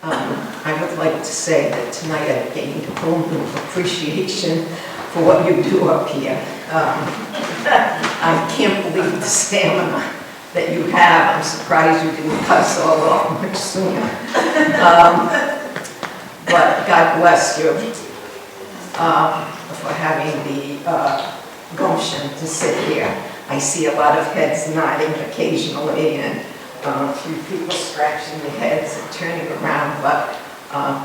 I would like to say that tonight I gained a whole new appreciation for what you do up here. I can't believe the stamina that you have. I'm surprised you didn't cuss all off much sooner. But God bless you for having the gumption to sit here. I see a lot of heads nodding occasionally and a few people scratching their heads and turning around, but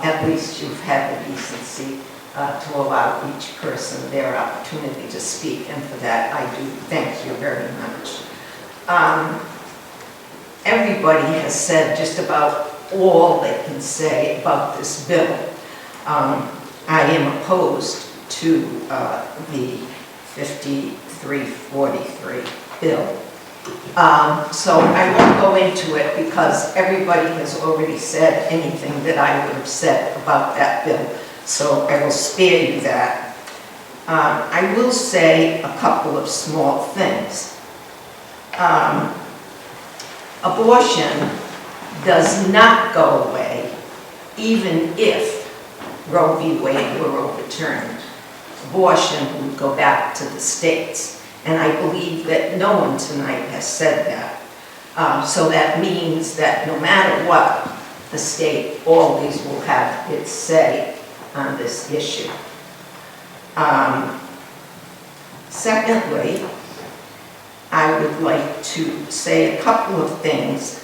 at least you've had the decency to allow each person their opportunity to speak, and for that I do thank you very much. Everybody has said just about all they can say about this bill. I am opposed to the 5343 bill. So I won't go into it because everybody has already said anything that I would have said about that bill. So I will spare you that. I will say a couple of small things. Abortion does not go away even if Roe v. Wade were overturned. Abortion would go back to the states. And I believe that no one tonight has said that. So that means that no matter what, the state always will have its say on this issue. Secondly, I would like to say a couple of things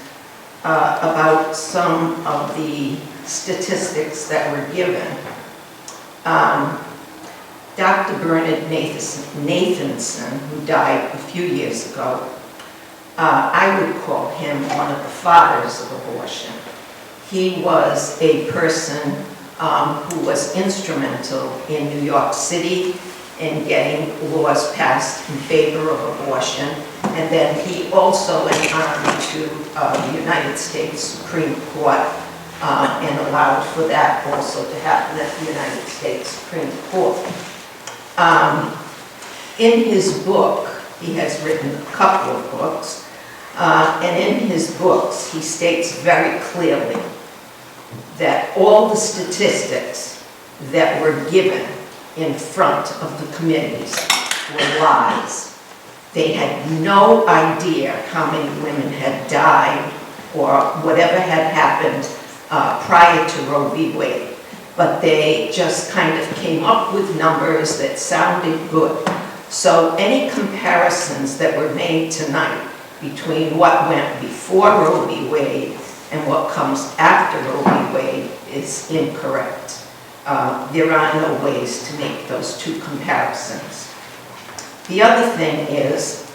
about some of the statistics that were given. Dr. Bernard Nathanson, who died a few years ago, I would call him one of the fathers of abortion. He was a person who was instrumental in New York City in getting laws passed in favor of abortion, and then he also went on to the United States Supreme Court and allowed for that also to happen at the United States Supreme Court. In his book, he has written a couple of books, and in his books he states very clearly that all the statistics that were given in front of the committees were lies. They had no idea how many women had died or whatever had happened prior to Roe v. Wade. But they just kind of came up with numbers that sounded good. So any comparisons that were made tonight between what went before Roe v. Wade and what comes after Roe v. Wade is incorrect. There are no ways to make those two comparisons. The other thing is,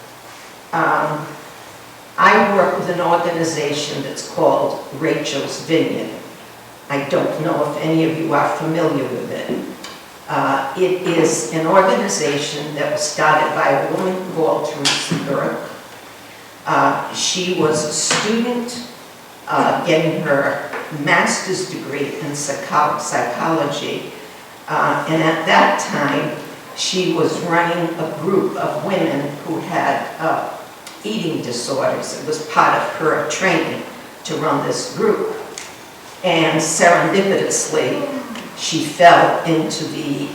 I work with an organization that's called Rachel's Vineyard. I don't know if any of you are familiar with it. It is an organization that was started by a woman called Teresa Burke. She was a student getting her master's degree in psychology. And at that time, she was running a group of women who had eating disorders. It was part of her training to run this group. And serendipitously, she fell into the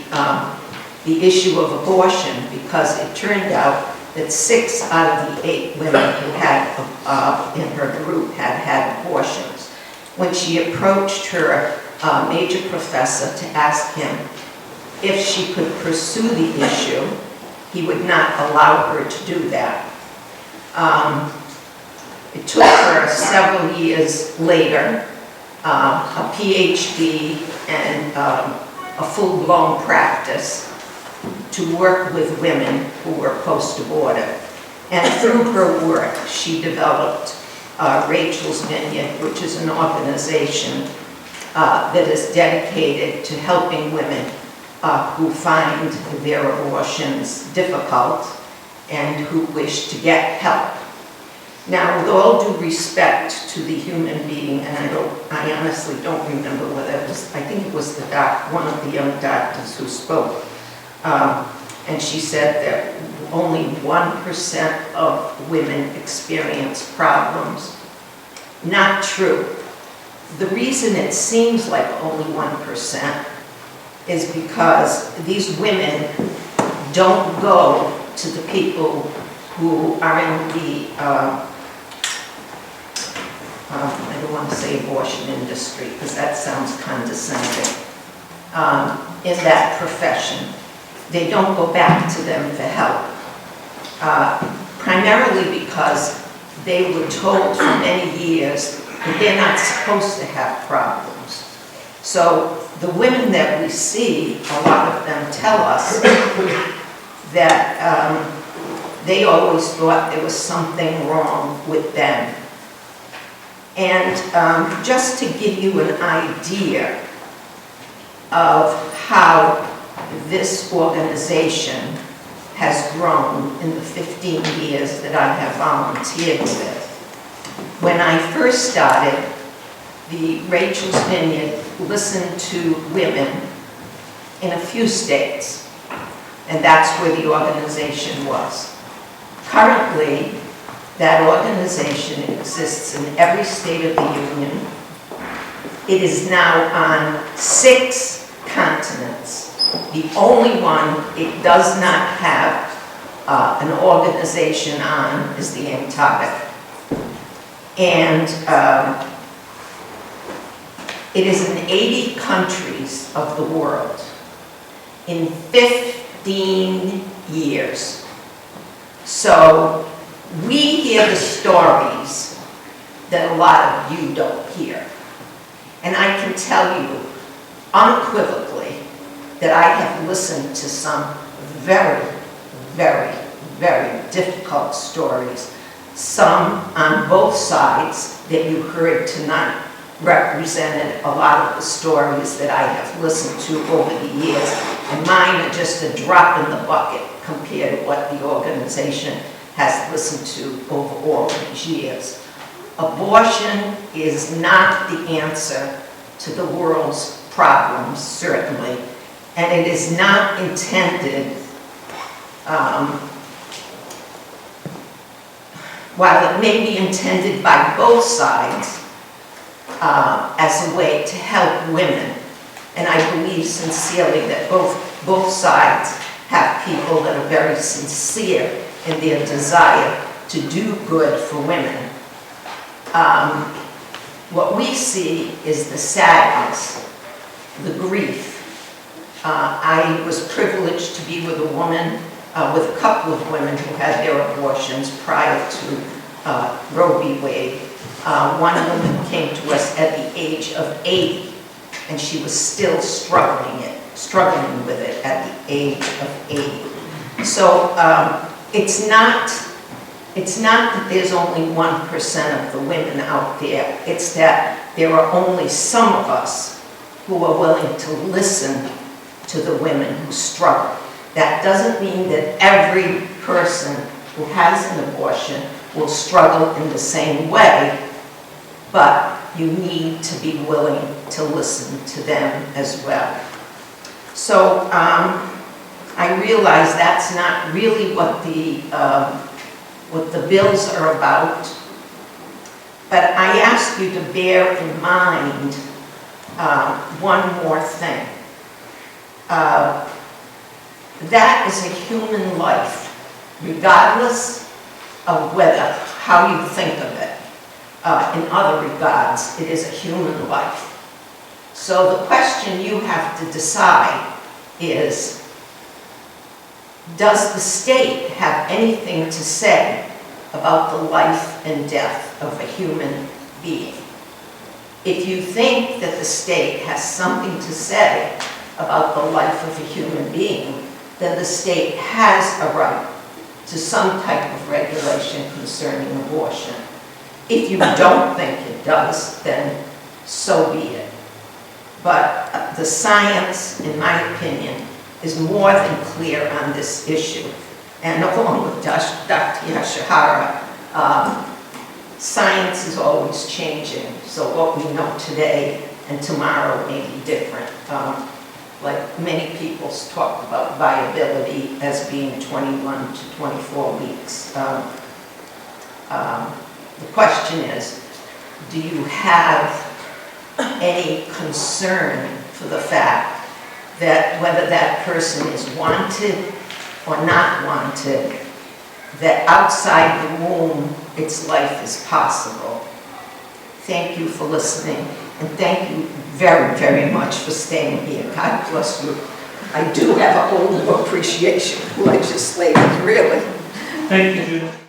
issue of abortion because it turned out that 6 out of the 8 women who had in her group had abortions. When she approached her major professor to ask him if she could pursue the issue, he would not allow her to do that. It took her several years later, a PhD and a full-blown practice to work with women who were post-abortive. And through her work, she developed Rachel's Vineyard, which is an organization that is dedicated to helping women who find their abortions difficult and who wish to get help. Now, with all due respect to the human being, and I honestly don't remember whether it was, I think it was one of the young doctors who spoke, and she said that only 1% of women experience problems. Not true. The reason it seems like only 1% is because these women don't go to the people who are in the, I don't want to say abortion industry because that sounds condescending, in that profession. They don't go back to them for help, primarily because they were told for many years that they're not supposed to have problems. So the women that we see, a lot of them tell us that they always thought there was something wrong with them. And just to give you an idea of how this organization has grown in the 15 years that I have volunteered with. When I first started, the Rachel's Vineyard listened to women in a few states, and that's where the organization was. Currently, that organization exists in every state of the union. It is now on 6 continents. The only one it does not have an organization on is the Antarctic. And it is in 80 countries of the world in 15 years. So we hear the stories that a lot of you don't hear. And I can tell you unequivocally that I have listened to some very, very, very difficult stories. Some on both sides that you heard tonight represented a lot of the stories that I have listened to over the years, and mine are just a drop in the bucket compared to what the organization has listened to over all these years. Abortion is not the answer to the world's problems, certainly, and it is not intended, while it may be intended by both sides as a way to help women, and I believe sincerely that both sides have people that are very sincere in their desire to do good for women. What we see is the sadness, the grief. I was privileged to be with a woman, with a couple of women who had their abortions prior to Roe v. Wade. One woman came to us at the age of 80, and she was still struggling with it at the age of 80. So it's not that there's only 1% of the women out there. It's that there are only some of us who are willing to listen to the women who struggle. That doesn't mean that every person who has an abortion will struggle in the same way, but you need to be willing to listen to them as well. So I realize that's not really what the bills are about, but I ask you to bear in mind one more thing. That is a human life, regardless of how you think of it. In other regards, it is a human life. So the question you have to decide is, does the state have anything to say about the life and death of a human being? If you think that the state has something to say about the life of a human being, then the state has a right to some type of regulation concerning abortion. If you don't think it does, then so be it. But the science, in my opinion, is more than clear on this issue. And along with Dr. Yashihara, science is always changing. So what we know today and tomorrow may be different. Like many people talk about viability as being 21 to 24 weeks. The question is, do you have any concern for the fact that whether that person is wanted or not wanted, that outside the womb, its life is possible. Thank you for listening, and thank you very, very much for staying here. God bless you. I do have a whole new appreciation for legislators, really. Thank you, Judith.